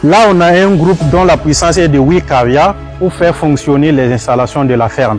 Là, on a un groupe dont la puissance est de 8 caviars pour faire fonctionner les installations de la ferme.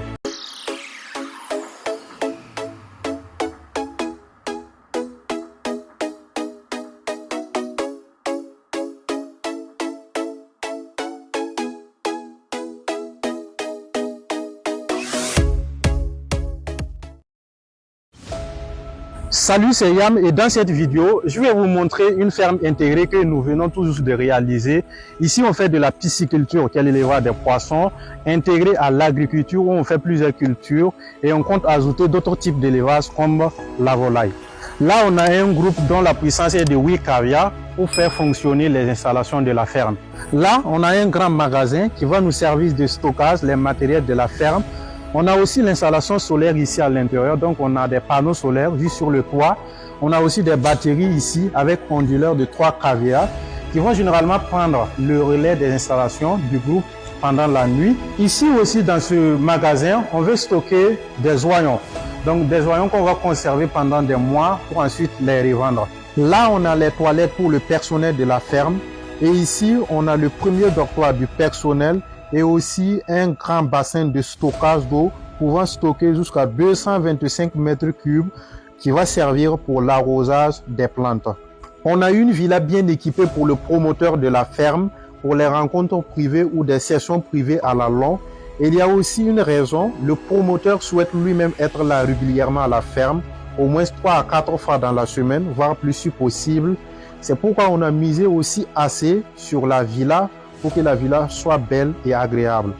Salut, c'est Yam et dans cette vidéo, je vais vous montrer une ferme intégrée que nous venons tout juste de réaliser. Ici, on fait de la pisciculture, qui est l'élevage des poissons, intégré à l'agriculture où on fait plusieurs cultures et on compte ajouter d'autres types d'élevage comme la volaille. Là, on a un groupe dont la puissance est de 8 caviars pour faire fonctionner les installations de la ferme. Là, on a un grand magasin qui va nous servir de stockage, les matériels de la ferme. On a aussi l'installation solaire ici à l'intérieur, donc on a des panneaux solaires juste sur le toit. On a aussi des batteries ici avec onduleurs de 3 caviars qui vont généralement prendre le relais des installations du groupe pendant la nuit. Ici aussi dans ce magasin, on veut stocker des oignons. Donc des oignons qu'on va conserver pendant des mois pour ensuite les revendre. Là, on a les toilettes pour le personnel de la ferme. Et ici, on a le premier dortoir du personnel et aussi un grand bassin de stockage d'eau pouvant stocker jusqu'à 225 mètres cubes qui va servir pour l'arrosage des plantes. On a une villa bien équipée pour le promoteur de la ferme, pour les rencontres privées ou des sessions privées à la longue. Et il y a aussi une raison, le promoteur souhaite lui-même être là régulièrement à la ferme, au moins 3 à 4 fois dans la semaine, voire plus si possible. C'est pourquoi on a misé aussi assez sur la villa pour que la villa soit belle et agréable.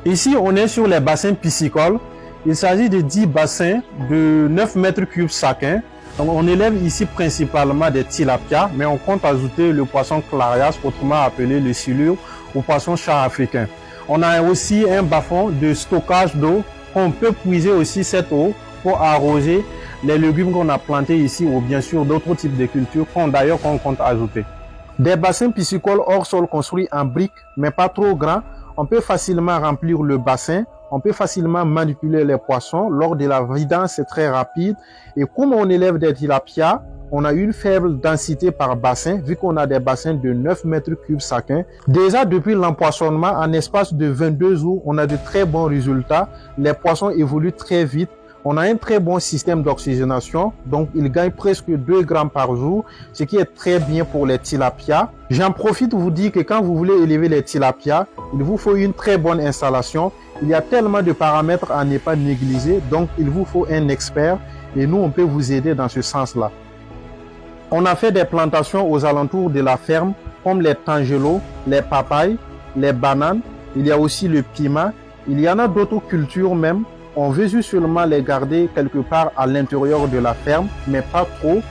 Ici, on est sur les bassins piscicoles. Il s'agit de 10 bassins de 9 mètres cubes chacun. Donc, on élève ici principalement des tilapias, mais on compte ajouter le poisson clarias, autrement appelé le silure, ou poisson chat africain. On a aussi un bas-fond de stockage d'eau. On peut puiser aussi cette eau pour arroser les légumes qu'on a plantés ici ou bien sûr d'autres types de cultures qu'on compte ajouter. Des bassins piscicoles hors sol construits en briques, mais pas trop grands. On peut facilement remplir le bassin. On peut facilement manipuler les poissons. Lors de la vidance, c'est très rapide. Et comme on élève des tilapias, on a une faible densité par bassin, vu qu'on a des bassins de 9 mètres cubes chacun. Déjà, depuis l'empoisonnement, en espace de 22 jours, on a de très bons résultats. Les poissons évoluent très vite. On a un très bon système d'oxygénation, donc il gagne presque 2 grammes par jour, ce qui est très bien pour les tilapias. J'en profite pour vous dire que quand vous voulez élever les tilapias, il vous faut une très bonne installation. Il y a tellement de paramètres à ne pas négliger, donc il vous faut un expert et nous on peut vous aider dans ce sens-là. On a fait des plantations aux alentours de la ferme, comme les tangelos, les papayes, les bananes, il y a aussi le piment, il y en a d'autres cultures même. On veut juste seulement les garder quelque part à l'intérieur de la ferme, mais pas trop,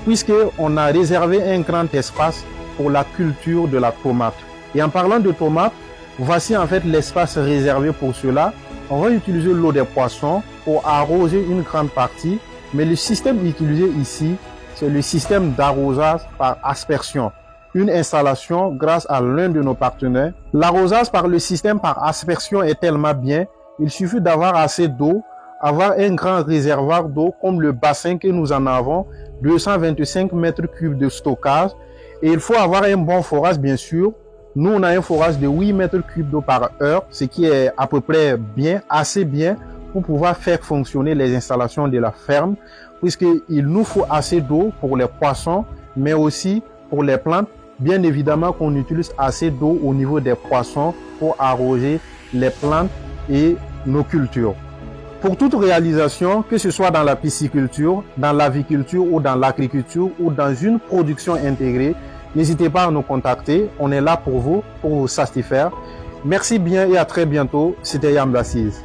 puisqu'on a réservé un grand espace pour la culture de la tomate. Et en parlant de tomates, voici en fait l'espace réservé pour cela. On va utiliser l'eau des poissons pour arroser une grande partie, mais le système utilisé ici, c'est le système d'arrosage par aspersion. Une installation grâce à l'un de nos partenaires. L'arrosage par le système par aspersion est tellement bien. Il suffit d'avoir assez d'eau, avoir un grand réservoir d'eau comme le bassin que nous en avons, 225 mètres cubes de stockage. Et il faut avoir un bon forage, bien sûr. Nous, on a un forage de 8 mètres cubes d'eau par heure, ce qui est à peu près bien, assez bien pour pouvoir faire fonctionner les installations de la ferme, puisqu'il nous faut assez d'eau pour les poissons, mais aussi pour les plantes. Bien évidemment qu'on utilise assez d'eau au niveau des poissons pour arroser les plantes et nos cultures. Pour toute réalisation, que ce soit dans la pisciculture, dans l'aviculture ou dans l'agriculture ou dans une production intégrée, n'hésitez pas à nous contacter. On est là pour vous satisfaire. Merci bien et à très bientôt. C'était Yam Blassiz.